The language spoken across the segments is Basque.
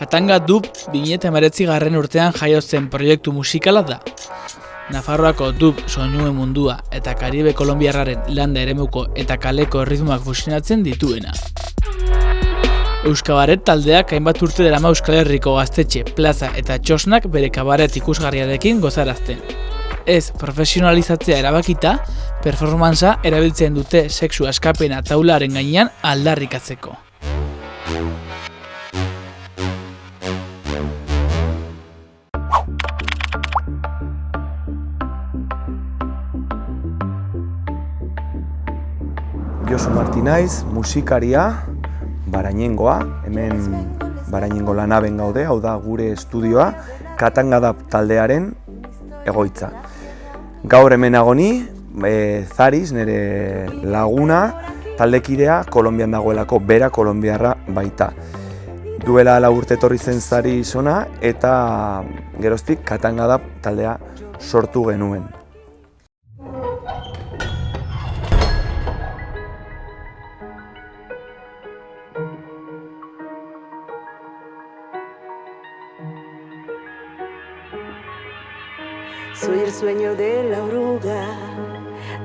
Katanga Dub 2019 urtean jaio zen proiektu musikala da. Nafarroako dub soinuen mundua eta Karibe kolonbiarraren landa eremuko eta kaleko erritmoak fusionatzen dituena. Euskabaret taldeak hainbat urte darama Euskal Herriko gaztetxe, plaza eta txosnak bere kabaret ikusgarriarekin gozarazten. Ez profesionalizatzea erabakita, performantza erabiltzen dute sexu askapena taularen gainean aldarrikatzeko. Josu Martinaiz, musikaria, Barañengoa, hemen Barañengo lanaben gaude, hau da gure estudioa, Katanga Dub taldearen egoitza. Gaur hemen agoni, Zariz, nire laguna, taldekidea, Kolonbian dagoelako, bera kolonbiarra baita. Duela 4 urte etorri zen Zariz ona, eta geroztik Katanga Dub taldea sortu genuen. Soy el sueño de la oruga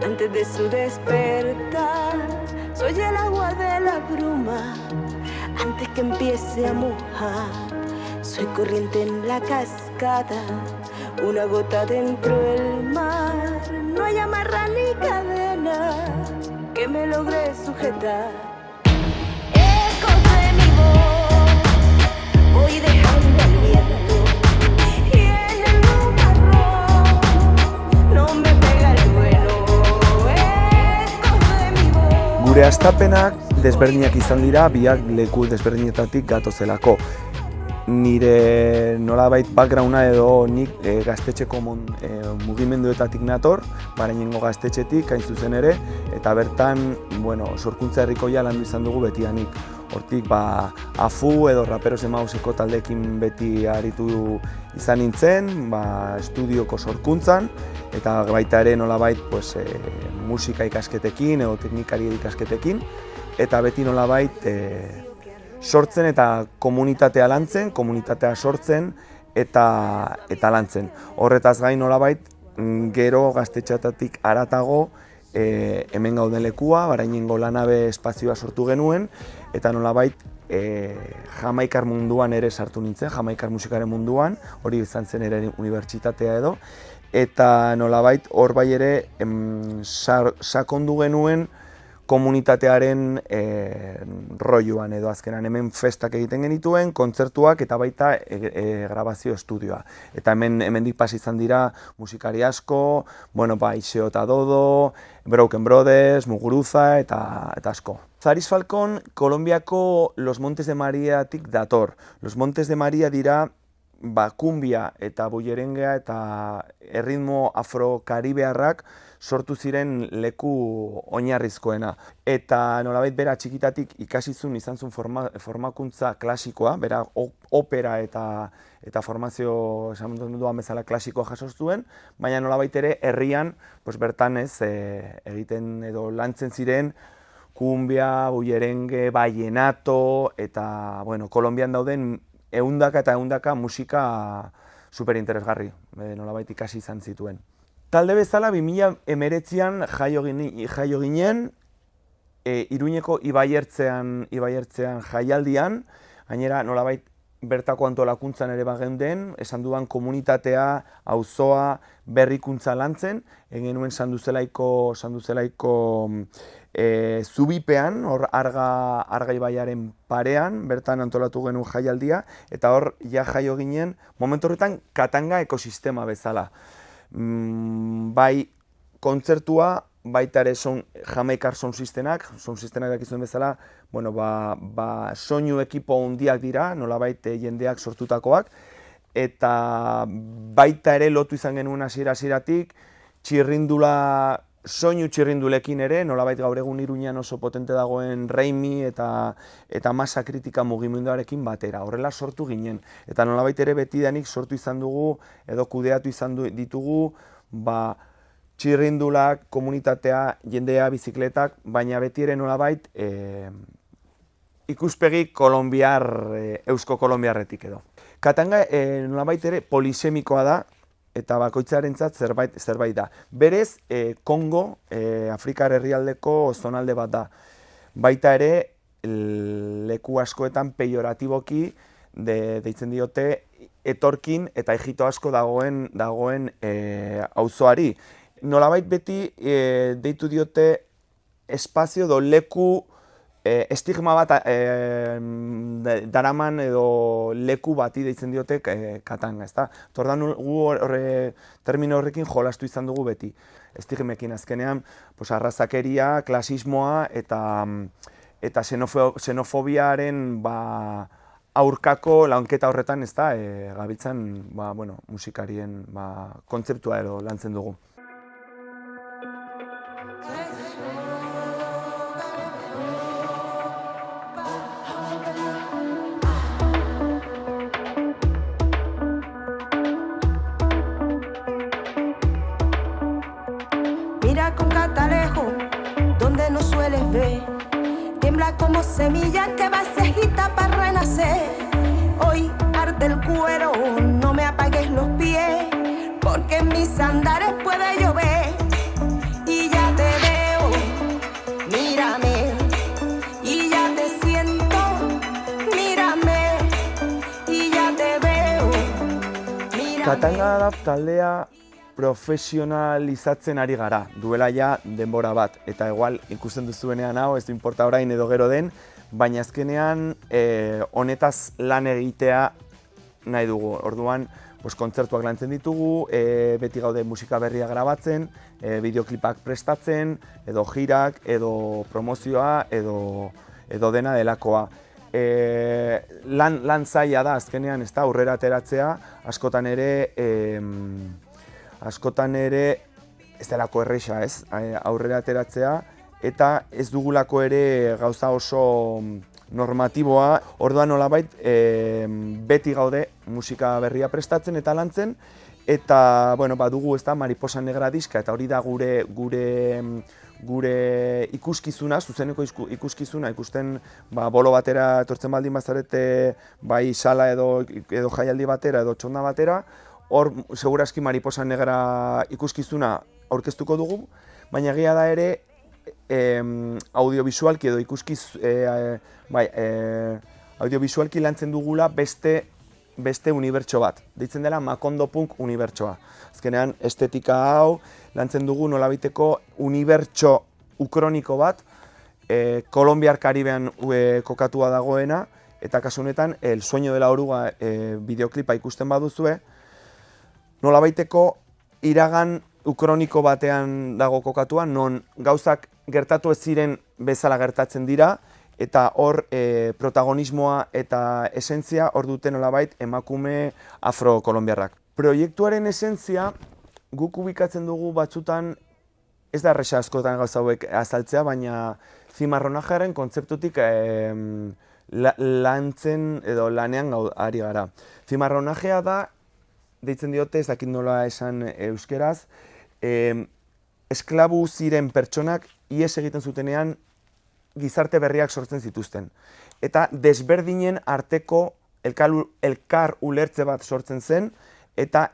antes de su despertar. Soy el agua de la bruma antes que empiece a mojar. Soy corriente en la cascada, una gota dentro del mar. No hay amarra ni cadena que me logre sujetar. Ecos de mi voz voy dejando el viento. Gure hastapenak desberdinak izan dira, biak leku desberdinetatik gatozelako. Nire nolabait backgrounda edo nik gaztetxeko mugimenduetatik nator, Barañengo gaztetxetik, hain zuzen ere, eta bertan, sorkuntza herrikoia landu izan dugu betianik. Hortik, AFU edo Raperos de Mauseko taldeekin beti aritu izan nintzen, estudioko sorkuntzan, eta baita ere nolabait musika ikasketekin edo teknikari ikasketekin, eta beti nolabait sortzen eta komunitatea lantzen, komunitatea sortzen eta lantzen. Horretaz gain nolabait, gero gaztetxeetatik haratago hemen gauden lekua, Barañengo lanabe espazioa sortu genuen, eta nolabait Jamaikar munduan ere sartu nintzen, Jamaikar musikaren munduan, hori izan zen ere unibertsitatea edo, eta nolabait hor bai ere sakondu genuen komunitatearen rolluan edo azkenan hemen festak egiten genituen, kontzertuak eta baita grabazio estudioa. Eta hemendik pasi izan dira musikari asko, Iseo eta Dodo, Broken Brothers, Muguruza eta asko. Zariz Falcón, Kolonbiako Los Montes de Mariatik dator. Los Montes de Maria dira kumbia eta bullerengea eta erritmo afro-karibearrak sortu ziren leku oinarrizkoena. Eta nolabait bera txikitatik ikasizun izan zuen formakuntza klasikoa, bera opera eta formazio esan dudan bezala klasikoa jaso zuen, baina nolabait ere herrian bertan egiten edo lantzen ziren kumbia, bullerenge, vallenato eta Kolonbian dauden ehundaka eta ehundaka musika superinteresgarri, nolabait ikasi izan zituen. Talde bezala 2019an jaio ginen, Iruñeko Ibaiertzean jaialdian, gainera nolabait bertako antolakuntzan ere bageunden, esan dudan komunitatea, auzoa, berrikuntza lantzen, genuen Sanduzelaiko zubipean, hor Arga ibaiaren parean, bertan antolatu genuen jaialdia, eta hor jaio ginen, momentu horretan Katanga ekosistema bezala. Bai kontzertua, baita ere Jamaikar sound systemak dakizuen bezala, soinu ekipo handiak dira, nolabait jendeak sortutakoak, eta baita ere lotu izan genuen hasieratik, soinu txirrindulekin ere, nolabait gaur egun Iruñan oso potente dagoen Reimi eta masa kritika mugimenduarekin batera, horrela sortu ginen. Eta nolabait ere betidanik sortu izan dugu, edo kudeatu izan ditugu, txirrindulak, komunitatea, jendea, bizikletak, baina beti ere nolabait ikuspegi kolombiar, eusko kolombiarretik edo. Katanga nolabait ere polisemikoa da, eta bakoitzarentzat zerbait da. Berez, Kongo, Afrikar herrialdeko zonalde bat da. Baita ere, leku askoetan pejoratiboki deitzen diote etorkin eta ejito asko dagoen auzoari. Nolabait beti deitu diote espazio edo leku estigma bat daraman edo leku bati deitzen diote Katanga, ezta? Tordan gu termino horrekin jolastu izan dugu beti. Estigmekin azkenean, arrazakeria, klasismoa eta xenofobiaren aurkako launketa horretan, ezta, gabiltzan musikarien kontzeptua edo lantzen dugu. Mira con catalejo, donde no sueles ver, tiembla como semilla que va cejita para renacer. Hoy arde el cuero, no me apagues los pies, porque en mis andares puede llover. Y ya te veo, mírame, y ya te siento, mírame, y ya te veo, mírame. Katanga da taldea profesionalizatzen ari gara, duela ja denbora bat, eta igual ikusten duzuenean hau, ez du inporta orain edo gero den, baina azkenean honetaz lan egitea nahi dugu. Orduan, kontzertuak lantzen ditugu, beti gaude musika berria grabatzen, bideoklipak prestatzen, edo jirak, edo promozioa, edo dena delakoa. Lan zaila da azkenean, ez da, aurrera ateratzea, askotan ere ez delako erresa, ez, aurrera ateratzea, eta ez dugulako ere gauza oso normatiboa. Orduan nolabait beti gaude musika berria prestatzen eta lantzen, eta badugu, ez da, Mariposa Negra diska, eta hori da gure ikuskizuna, zuzeneko ikuskizuna, ikusten bolo batera etortzen baldin bazarete, bai sala edo jaialdi batera edo txonda batera, hor segurazki Mariposa Negra ikuskizuna aurkeztuko dugu, baina egia da ere audiovisualki edo audiovisualki lantzen dugula beste unibertso bat. Deitzen dela Macondo Punk unibertsoa. Azkenean estetika hau lantzen dugu nolabiteko unibertso ukroniko bat, Kolombiar Karibean kokatua dagoena, eta kasu honetan El Sueño de la Oruga bideoklipa ikusten baduzue, nolabaiteko iragan ukroniko batean dago kokatua, non gauzak gertatu ez ziren bezala gertatzen dira, eta hor protagonismoa eta esentzia hor dute nolabait emakume afro-kolombiarrak. Proiektuaren esentzia guk ubikatzen dugu batzutan, ez da erresa askotan gauza hauek azaltzea, baina zimarronajearen kontzeptutik lantzen edo lanean ari gara. Zimarronajea da, deitzen diote, ez dakit nola esan euskeraz, esklabu ziren pertsonak ihes egiten zutenean gizarte berriak sortzen zituzten. Eta desberdinen arteko elkar ulertze bat sortzen zen, eta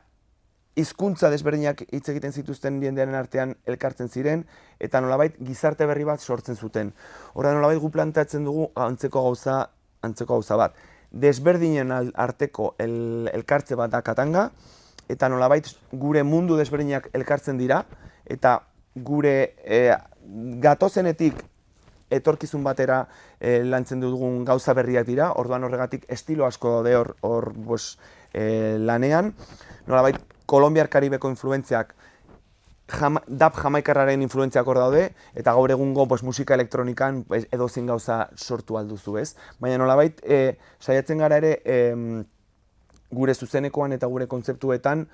hizkuntza desberdinak hitz egiten zituzten jendearen artean elkartzen ziren, eta nolabait gizarte berri bat sortzen zuten. Horra nolabait gu planteatzen dugu antzeko gauza bat. Desberdinen arteko elkartze bat da Katanga, eta nolabait gure mundu desberdinak elkartzen dira, eta gure gatozenetik etorkizun batera lantzen dugun gauza berriak dira, orduan horregatik estilo asko daude hor lanean. Nolabait Kolombiar Karibeko influentziak, dub jamaikarraren influentziak hor daude, eta gaur egungo musika elektronikan edozein gauza sortu alduzu, ez? Baina nolabait saiatzen gara ere gure zuzenekoan eta gure kontzeptuetan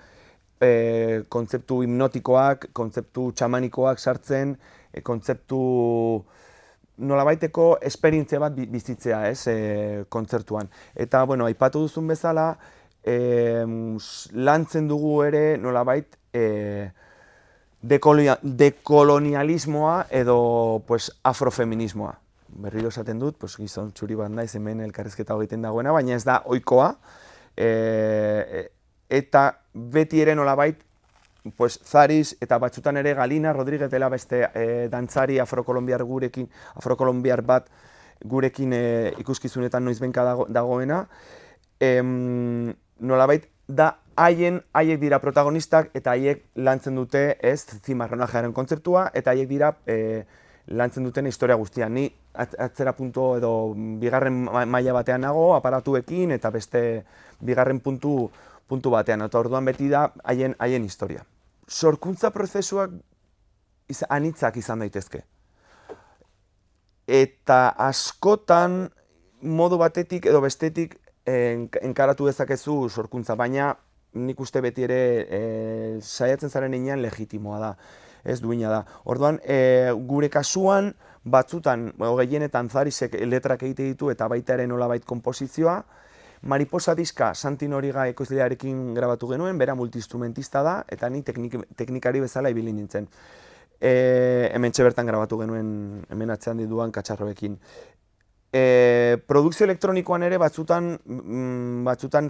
kontzeptu hipnotikoak, kontzeptu txamanikoak sartzen, kontzeptu nolabaiteko esperientzia bat bizitzea, ez, kontzertuan. Eta, aipatu duzun bezala, lantzen dugu ere nolabait dekolonialismoa edo afrofeminismoa. berriro esaten dut, pues, gizon txuri bat naiz hemen elkarrizketa egiten dagoena, baina ez da ohikoa, eta beti ere nolabait, pues, Zariz eta batzutan ere Galina Rodríguez dela beste dantzari afrokolombiar bat gurekin ikuskizunetan noizbenka dagoena, nolabait da haiek dira protagonistak eta haiek lantzen dute zimarronajearen kontzeptua eta haiek dira lantzen duten historia guztia. Ni atzera puntu edo bigarren maila batean nago, aparatuekin eta beste bigarren puntu batean, eta orduan beti da haien historia. Sorkuntza prozesuak anitzak izan daitezke. Eta askotan modu batetik edo bestetik enkaratu dezakezu sorkuntza, baina nik uste beti ere saiatzen zaren heinean legitimoa da, ez duina da. Orduan, gure kasuan, batzutan, gehienetan Zarizek letrak egite ditu eta baita ere nolabait konposizioa. Mariposa diska Santi Noriga ekoizlearekin grabatu genuen, bera multiinstrumentista da, eta ni teknikari bezala ibili nintzen. Hementxe bertan grabatu genuen, hemen atzean dituan katxarroekin. Produkzio elektronikoan ere batzutan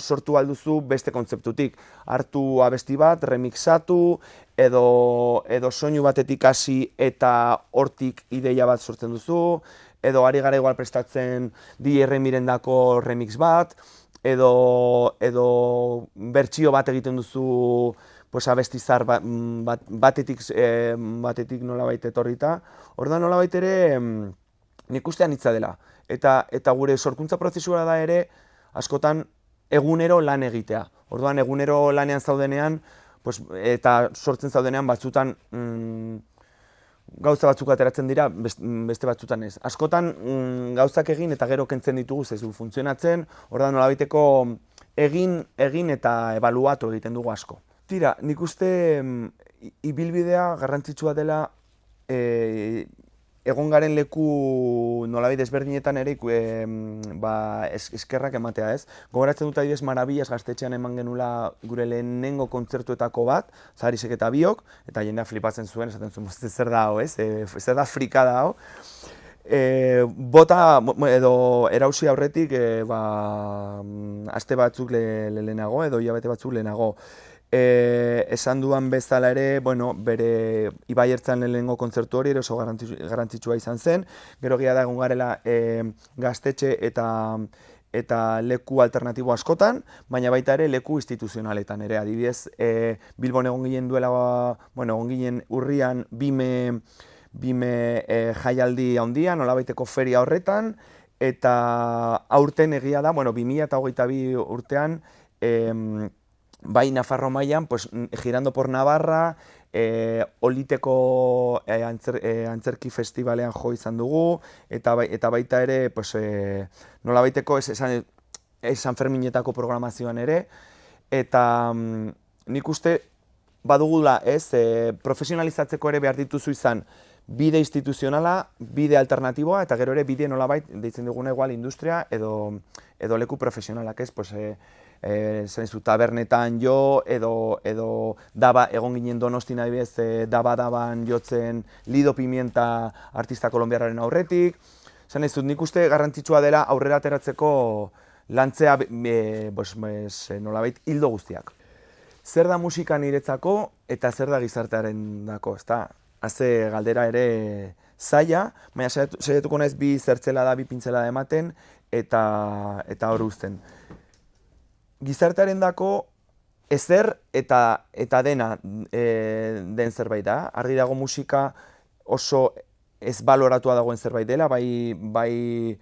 sortu alduzu beste kontzeptutik. Hartu abesti bat, remixatu, edo soinu batetik hasi eta hortik ideia bat sortzen duzu, edo ari gara igual prestatzen DR Mirendako remix bat, edo bertsio bat egiten duzu abesti zar batetik nolabait etorrita. Orda nolabait ere nik uste anitza dela. Eta gure sorkuntza prozesua da ere askotan egunero lan egitea. Orduan egunero lanean zaudenean eta sortzen zaudenean batzutan gauza batzuk ateratzen dira, beste batzutan ez. Askotan gauzak egin eta gero kentzen ditugu ez du funtzionatzen, orduan nolabaiteko egin eta ebaluatu egiten dugu asko. Tira, nik uste ibilbidea garrantzitsua dela egon garen leku nolabait desberdinetan ere eskerrak ematea, ez? Gogoratzen dut adibidez Marabillas Gaztetxean eman genula gure lehenengo kontzertuetako bat, Zarizek eta biok, eta jendea flipatzen zuen, esaten zuen, zer da hau, ez? Zer da frikada hau. Bota edo erausi aurretik aste batzuk lehenago edo hilabete batzuk lehenago. Esan duan bezala ere, bere Ibai Ertzan lehenengo kontzertu hori oso garrantzitsua izan zen. Gero da egon garela gaztetxe eta leku alternatibo askotan, baina baita ere leku instituzionaletan ere. Adibidez, Bilbon egon ginen egon ginen urrian bime jaialdi handia, nolabaiteko feria horretan, eta aurten egia da, 2022 urtean, bai Nafarro mailan, girando por Navarra, Oliteko antzerki festivalean jo izan dugu, eta baita ere, nolabaiteko San Ferminetako programazioan ere, eta nik uste badugula profesionalizatzeko ere behar dituzu izan bide instituzionala, bide alternatiboa, eta gero ere bide nolabait deitzen duguna igual industria edo leku profesionalak, tabernetan jo, edo daba egon ginen Donostin adibidez, daban jotzen Lido Pimienta artista kolonbiarraren aurretik. Nik uste garrantzitsua dela aurrera ateratzeko lantzea nolabait hildo guztiak. Zer da musika niretzako eta zer da gizartearen dako, ezta? Haze galdera ere zaila, baina saiatuko naiz bi zertzelada, bi pintzelada ematen eta hor uzten. Gizartearen dako ezer eta dena den zerbait da. Argi dago musika oso ez baloratua dagoen zerbait dela, bai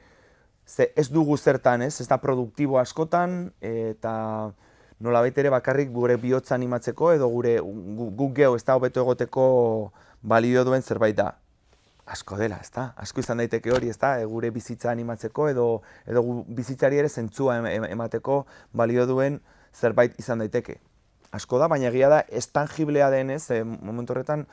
ez dugu zertan, ez da produktibo askotan, eta nolabait ere bakarrik gure bihotza animatzeko edo guk geho ez da hobeto egoteko balio duen zerbait da. Asko dela, ez da? Asko izan daiteke hori, ez da? Gure bizitza animatzeko edo bizitzari ere zentzua emateko balio duen zerbait izan daiteke. Asko da, baina egia da, ez tangiblea denez, momentu horretan,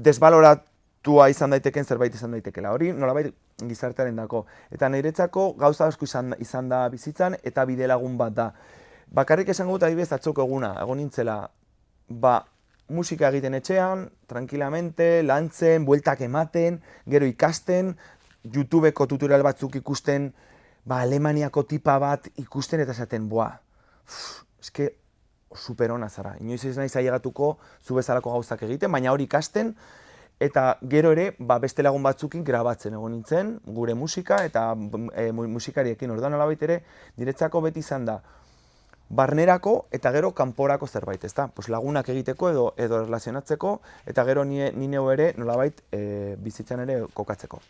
desbaloratua izan daiteken zerbait izan daitekela. Hori nolabait gizartearen dako. Eta niretzako gauza asko izan da bizitzan eta bide lagun bat da. Bakarrik esango dut adibidez atzoko eguna, egon nintzela, musika egiten etxean, tranquilamente, lantzen, bueltak ematen, gero ikasten, YouTubeko tutorial batzuk ikusten, Alemaniako tipa bat ikusten eta esaten, eske super ona zara. Inoiz ez naiz ailegatuko zu bezalako gauzak egiten, baina hori ikasten, eta gero ere, beste lagun batzukin grabatzen egon nintzen, gure musika eta musikariekin. Orduan nolabait ere, niretzako beti izan da, barnerako eta gero kanporako zerbait, ezta? Lagunak egiteko edo erlazionatzeko, eta gero ni neu ere nolabait bizitzan ere kokatzeko.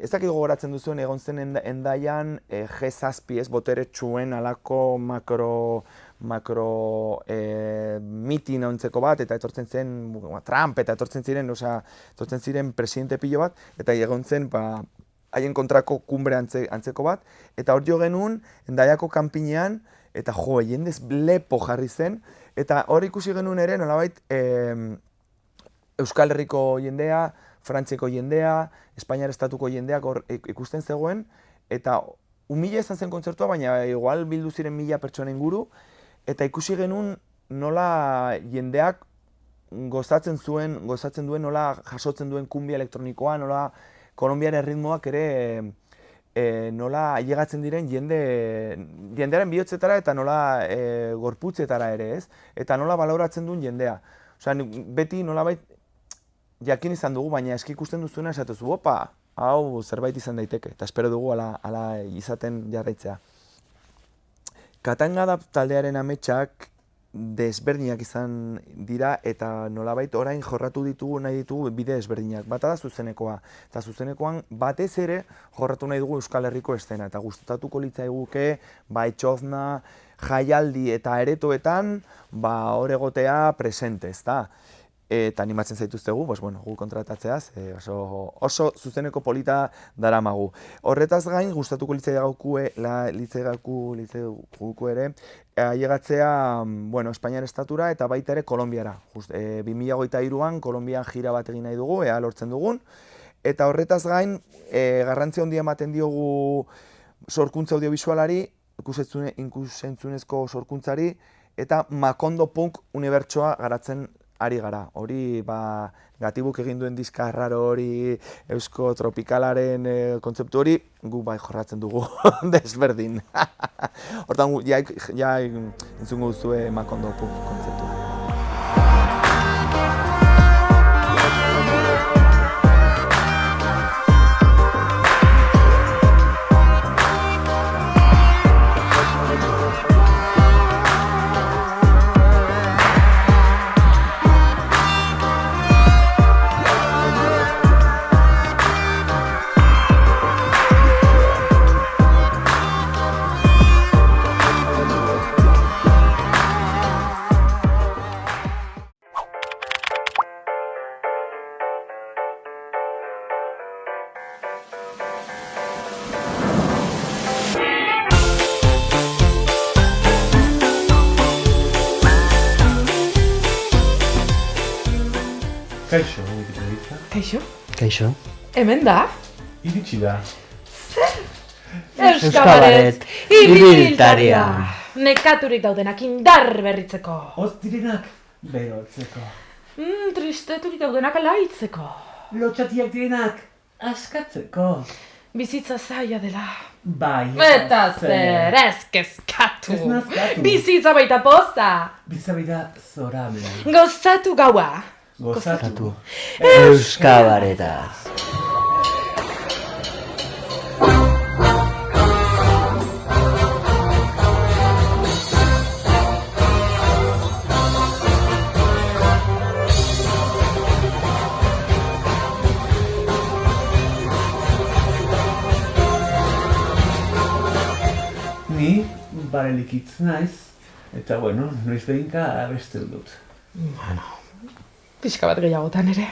Ez dakit gogoratzen duzuen egon zen Hendaian G7 boteretsuen alako makro mitin ontzeko bat, eta etortzen zen Trump, eta etortzen ziren presidente pilo bat, eta egon zen haien kontrako kumbre antzeko bat, eta hor jo genuen Hendaiako kanpinean, eta jendez lepo jarri zen, eta hor ikusi genuen ere nolabait Euskal Herriko jendea, Frantziako jendea, Espainiar estatuko jendeak hor ikusten zegoen, eta 1000 izan zen kontzertua, baina igual bildu ziren 1000 pertsona inguru, eta ikusi genuen nola jendeak gozatzen duen, nola jasotzen duen kumbia elektronikoa, nola kolonbiaren ritmoak ere nola ailegatzen diren jendearen bihotzetara eta nola gorputzetara ere, ez? Eta nola baloratzen duen jendea. Osea, beti nolabait jakin izan dugu, baina eski ikusten duzuena esatezu, hau zerbait izan daiteke, eta espero dugu ala izaten jarraitzea. Katanga taldearen ametsak desberdinak izan dira, eta nolabait orain jorratu nahi ditugu bide desberdinak. Bata da zuzenekoa, eta zuzenekoan batez ere jorratu nahi dugu Euskal Herriko estena, eta gustatuko litzaiguke etxofna, jaialdi eta aretoetan hor egotea presente, ezta? Eta animatzen zaituztegu, gu kontratatzeaz, oso zuzeneko polita daramagu. Horretaz gain, gustatuko litzaigaku ere, ailegatzea Espainiar estatura eta baita ere Kolonbiara. 2023an Kolonbian gira bat egin nahi dugu, ea lortzen dugun. Eta horretaz gain, garrantzia handia ematen diogu sorkuntza audiovisualari, ikusentzunezko sorkuntzari, eta Macondo Punk unibertsoa garatzen ari gara. Hori, Gatibuk egin duen diska raro hori, eusko tropikalaren kontzeptu hori, gu jorratzen dugu desberdin. Hortan, ja entzungo duzue Macondo Punk kontzeptu. Kaixo, Wikipedia. Kaixo? Kaixo. Hemen da? Iritsi da. Zer? Euskabaret, ibiltaria. Nekaturik daudenak indar berritzeko. Oz direnak berotzeko. Tristeturik daudenak alaitzeko. Lotxatiak direnak askatzeko. Bizitza zaila dela. Bai. Eta zer, ez kezkatu. Ez nazkatu. Bizitza baita poza. Bizitza baita zorabla. Gozatu gaua. Gozatu. Euskabaretaz. Ni barelikitz naiz, eta noiz behinka abesten dut. Pixka bat gehiagotan ere.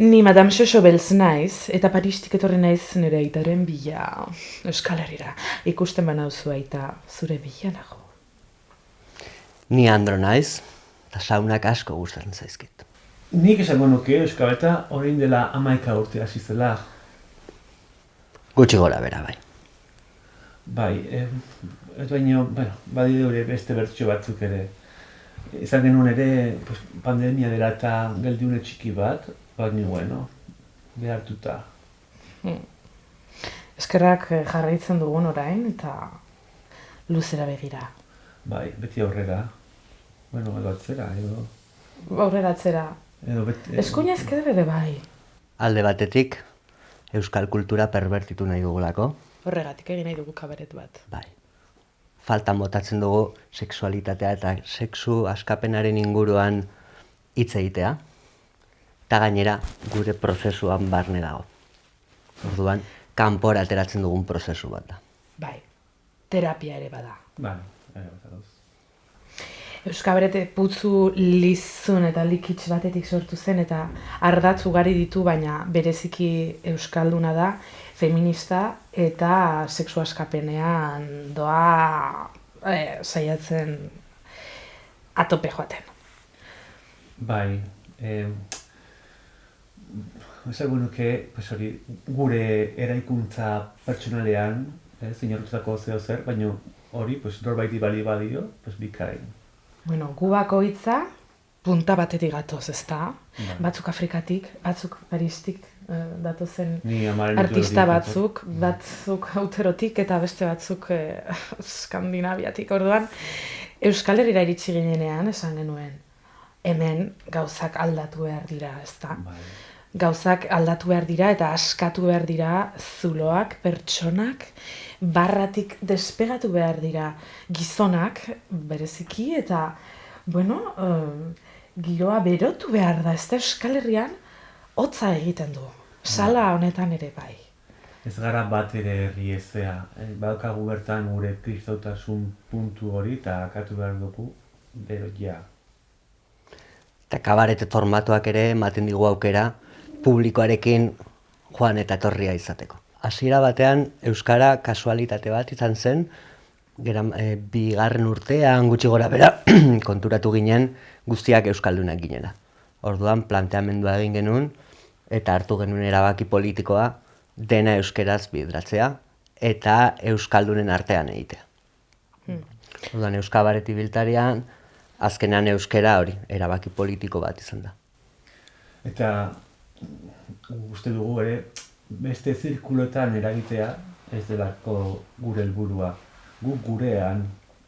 Ni Madame Xoxo beltz naiz, eta Paristik etorri naiz nire aitaren bila Euskal Herrira. Ikusten banauzu aita zure bila nago. Ni Andro naiz, eta saunak asko gustatzen zaizkit. Nik esango nuke Euskabeta orain dela 11 urte hasi zela. Gutxi gora bera, bai. Bai, ez baino, badide beste bertsio batzuk ere. Izan genuen ere, pues, pandemia dela eta geldiune txiki bat, baina, bueno, behartuta. Eskerrak jarraitzen dugun orain eta luzera begira. Bai, beti aurrera. Bueno, edo atzera, edo... Aurrera atzera. Edo beti... Eskuinazk ere bai. Alde batetik, euskal kultura perbertitu nahi dugulako. Horregatik egin nahi dugu kabaret bat. Bai. Faltan botatzen dugu sexualitatea eta sexu askapenaren inguruan hitz egitea. Eta gainera, gure prozesuan barne dago. Orduan, kanpora ateratzen dugun prozesu bat da. Bai, terapia ere bada. Bai, bat dauz. Euskabarete putzu lizun eta likitz batetik sortu zen eta ardatz ugari ditu, baina bereziki euskalduna da, feminista eta sexu askapenean doa saiatzen atope joaten. Bai, esango nuke, pues hori, gure eraikuntza pertsonalean, zinortutako zeo zer, baina hori, pues norbaiti bali badio, pues bikain. Bueno, gu bakoitza punta batetik gatoz, ezta? Bai. Batzuk Afrikatik, batzuk Paristik datozen Ni amaren artista batzuk Hauterotik eta beste batzuk Skandinaviatik. Orduan, Euskal Herrira iritsi ginenean esan genuen, hemen gauzak aldatu behar dira, ezta? Bai. Gauzak aldatu behar dira eta askatu behar dira zuloak, pertsonak, barratik despegatu behar dira gizonak, bereziki, eta, bueno, giroa berotu behar da, ez da Euskal Herrian hotza egiten du, sala honetan ere bai. Ez gara bat ere herri ezea, badaukagu bertan gure kristautasun puntu hori eta akatu behar dugu, bero ja. Eta kabarete formatuak ere ematen digu aukera publikoarekin joan eta etorria izateko. Hasiera batean euskara kasualitate bat izan zen, bigarren urtean gutxi gora bera konturatu ginen guztiak euskaldunak ginela. Orduan planteamendua egin genuen eta hartu genuen erabaki politikoa dena euskeraz bidratzea eta euskaldunen artean egitea. Orduan Euskabareti biltarian azkenean euskera hori erabaki politiko bat izan da. Eta uste dugu ere, beste zirkuloetan eragitea ez delako gure helburua. Guk gurean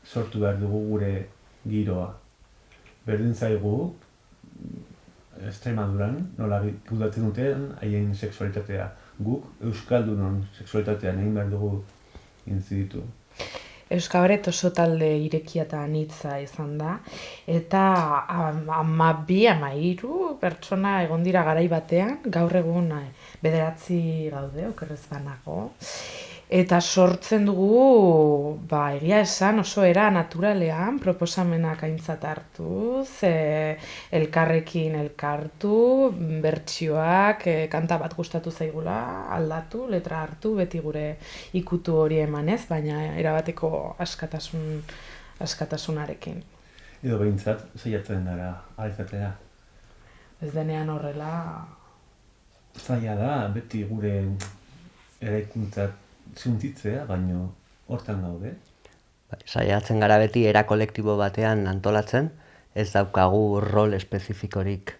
sortu behar dugu gure giroa. Berdin zaigu, Extremaduran, nola kudatzen duten haien sexualitatea. Guk euskaldunon sexualitatean egin behar dugu inziditu. Euskabaret oso talde irekia eta anitza izan da, eta 12-13 pertsona egon dira garai batean, gaur egun 9 gaude, okerrez banago. Eta sortzen dugu, egia esan, oso era naturalean, proposamenak aintzat hartuz, elkarrekin elkartu, bertsioak, kanta bat gustatu zaigula, aldatu, letra hartu, beti gure ikutu hori emanez, baina erabateko askatasunarekin. Edo behintzat, saiatzen gara, alizatea. Ez denean horrela... Zaila da, beti gure eraikuntzat zuntitzea, baino hortan gaude. Saiatzen gara beti era kolektibo batean antolatzen, ez daukagu rol espezifikorik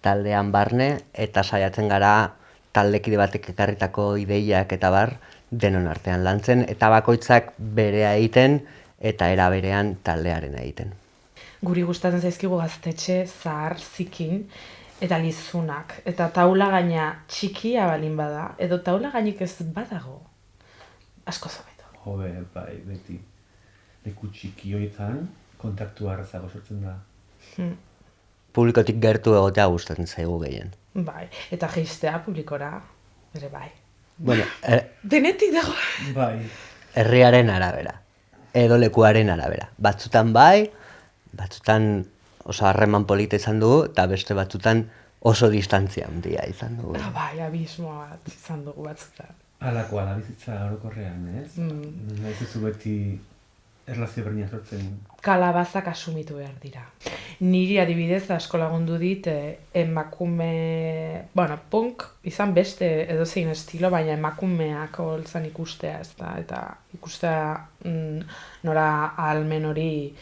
taldean barne, eta saiatzen gara taldekide batek ekarritako ideiak eta bar denon artean lantzen, eta bakoitzak berea egiten eta era berean taldearen egiten. Guri gustatzen zaizkigu gaztetxe, zahar, zikin, eta lizunak, eta taula gaina txikia balin bada, edo taula gainik ez badago. Asko zobeto. Jobe, bai, beti. Leku txiki horietan kontaktu arrazago sortzen da. Publikotik gertu egotea gustatzen zaigu gehien. Bai, eta jeistea publikora, ere bai. Bueno, Denetik dago. Bai. herriaren arabera, edo lekuaren arabera. Batzutan bai, batzutan oso harreman polita izan dugu, eta beste batzutan oso distantzia handia izan dugu. Bai, abismo bat izan dugu batzutan. Halakoa da bizitza orokorrean, ez? Naiz ez beti erlazio berdina sortzen. Kalabazak asumitu behar dira. Niri adibidez asko lagundu dit emakume, punk izan beste edozein estilo, baina emakumeak holtzan ikustea, ezta, eta ikustea nora ahalmen hori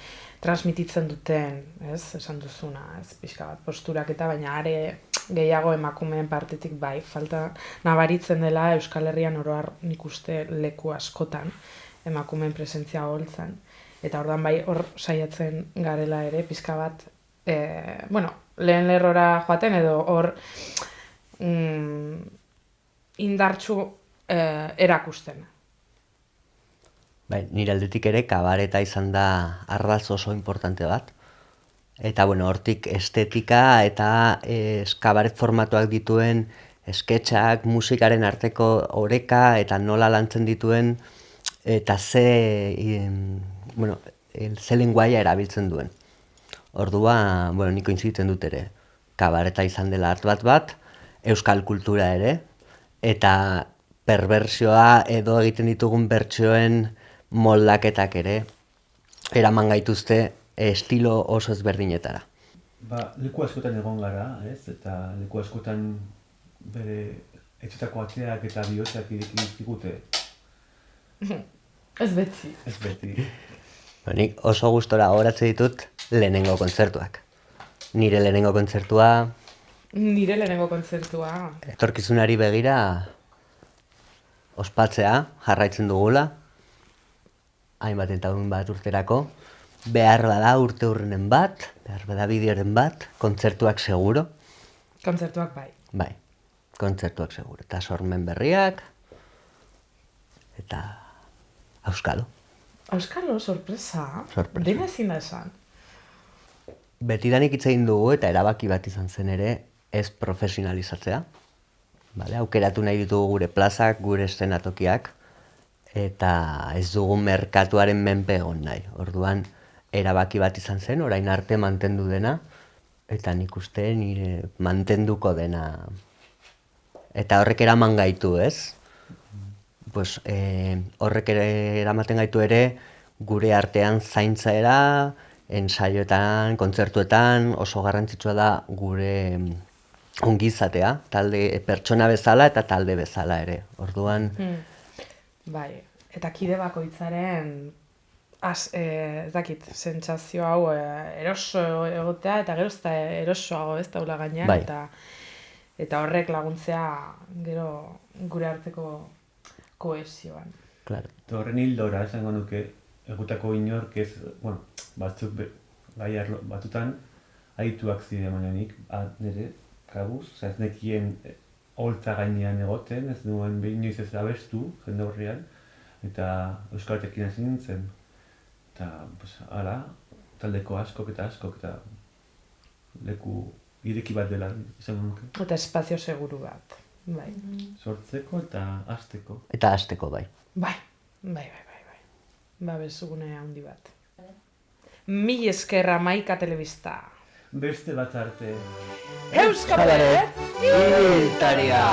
transmititzen duten, ez, esan duzuna, ez, pixka bat posturak eta baina are gehiago emakumeen partetik bai, falta nabaritzen dela Euskal Herrian oro har nik uste leku askotan emakumeen presentzia holtzan. Eta ordan bai hor saiatzen garela ere, pixka bat, lehen lerrora joaten edo hor indartsu erakusten. Bai, nire aldetik ere kabareta izan da ardatz oso importante bat. Eta, hortik estetika eta kabaret formatuak dituen sketchak, musikaren arteko oreka eta nola lantzen dituen eta ze lenguaia erabiltzen duen. Ordua, niko inziten dut ere, kabareta izan dela art bat, euskal kultura ere, eta perbersioa edo egiten ditugun bertsioen moldaketak ere, eraman gaituzte estilo oso ezberdinetara. Leku askotan egon gara, ez? Eta leku askotan bere etxetako ateak eta bihotzak irikigute. Ez beti. Ez beti. Nik oso gustora gogoratzen ditut lehenengo kontzertuak. Nire lehenengo kontzertua... Etorkizunari begira ospatzea jarraitzen dugula, hainbat eta bat urterako, behar bada urte hurrenen bat, behar bada bideoren bat, kontzertuak seguro. Kontzertuak bai. Bai, kontzertuak seguro. Eta sormen berriak, eta auskalo. Auskalo, sorpresa. Sorpresa. Dena ezin da esan. Betidanik hitz egin dugu eta erabaki bat izan zen ere ez profesionalizatzea. Aukeratu nahi ditugu gure plazak, gure eszenatokiak, eta ez dugu merkatuaren menpe egon nahi. Orduan, erabaki bat izan zen, orain arte mantendu dena, eta nik uste nire mantenduko dena. Eta horrek eraman gaitu, ez? Horrek eramaten gaitu ere, gure artean zaintzaera, ensaioetan, kontzertuetan, oso garrantzitsua da gure ongizatea, talde pertsona bezala eta talde bezala ere. Orduan... Bai, eta kide bakoitzaren ez dakit, sentsazio hau eroso egotea eta gero ezta erosoago ez daula gainean, bai. Eta horrek laguntzea gero gure arteko kohesioan. Claro. Eta horren hildora esango nuke, egutako inork ez, batzuk batutan adituak ziren bainanik, nire, kabuz, ez nekien holtza gainean egoten, ez nuen behin inoiz ez abestu, jende horrean, eta euskaltekin hasi nintzen. Eta, hala, taldeko askok eta leku ireki bat dela, izango nuke. Eta espazio seguru bat, bai. Sortzeko eta hasteko. Eta hasteko, bai. Bai. Babesgune handi bat. Mil esker Hamaika Telebista. Beste bat arte. Euskabaret! Ibiltaria!